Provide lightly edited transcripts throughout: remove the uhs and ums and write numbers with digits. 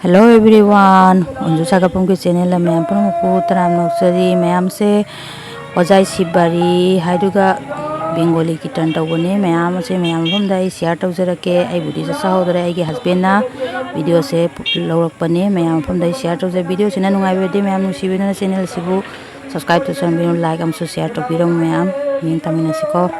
Hello everyone अंजू सागापम की चैनल मैम तराम नौसरी मैम से अजाय शिवबारी हाइदुगा बेंगली कीर्तन तौबने मैम से मैम शेयर तौजरके बुदी चाहौदरे हस्बेंड वीडियो से लौरपने मैम शेयर तौजर वीडियो से नुंगाइबदे मैम नुसीबेदना चैनल सिबु सब्सक्राइब तौसरबिनो लाइक अमसु शेयर तौबिरो मैम मिन तमिनासिको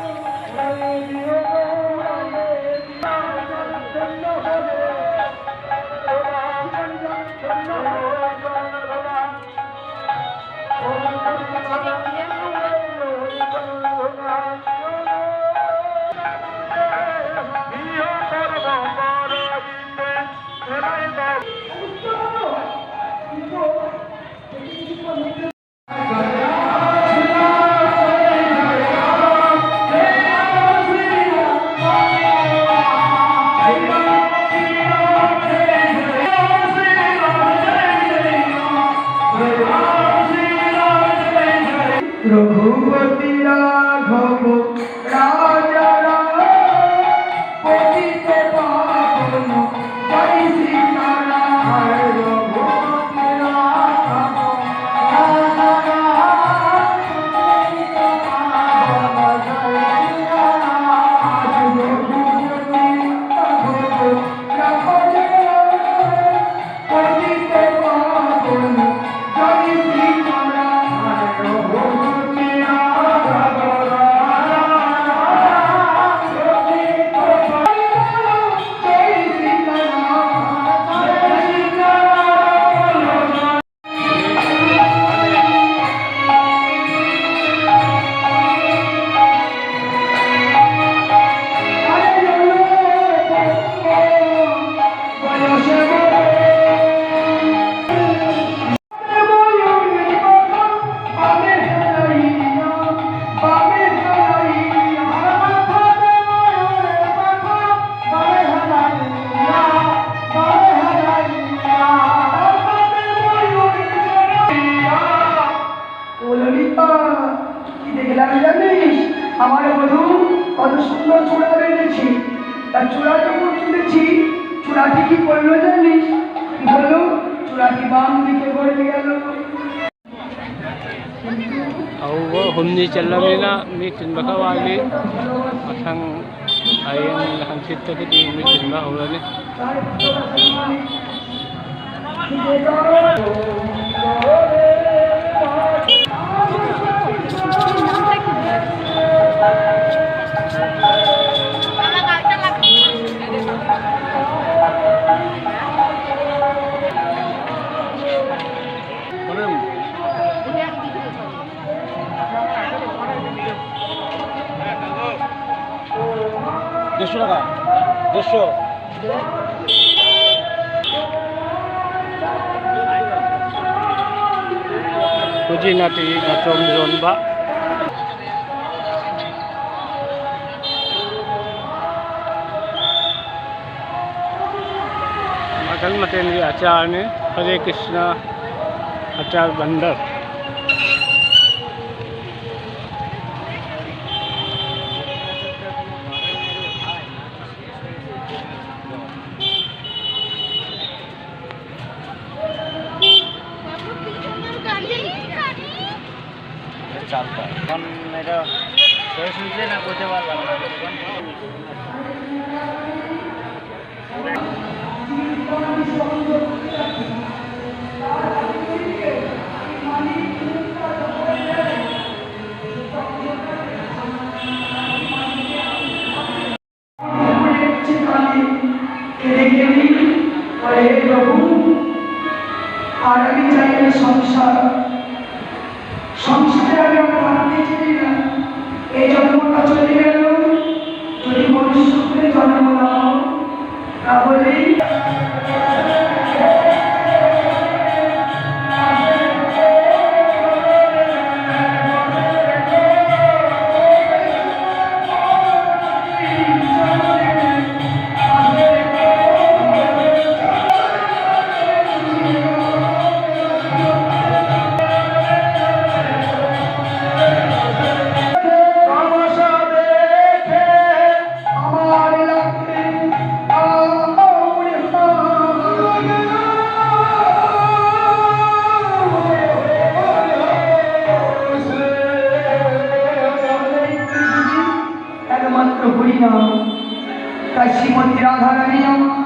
रघुपति राघव राजा राम पतित पावन जय सीताराम रघुपति राघव राजा राम पतित पावन जय सीताराम रघुपति राघव पतित पावन जय सीताराम আমার বধূ কত সুন্দর চূড়া বেঁধেছি তার চূড়া যখন তুলেছি চূড়াটি কি করলো জানিস কি হলো চূড়াটি বাম দিকে পড়ে গেল humni chalamina mi tinba kawali asang ayang hansit ta kiti mi tinba ulani Deso Puji nati natom zomba Makan maten di acar ni Hare Krishna acar bandar চালটা এখন এটা শেষ হইছে না করতে পারলাম না আর আমি চাই সংসার সংসারে আমি থাকতে চাই না এই জন্মটা চলে গেল যদি মনুষ্যত্বের জন্ম নাও তাহলে হরি নাম। তাই শ্রীমতী রাধারানী আমার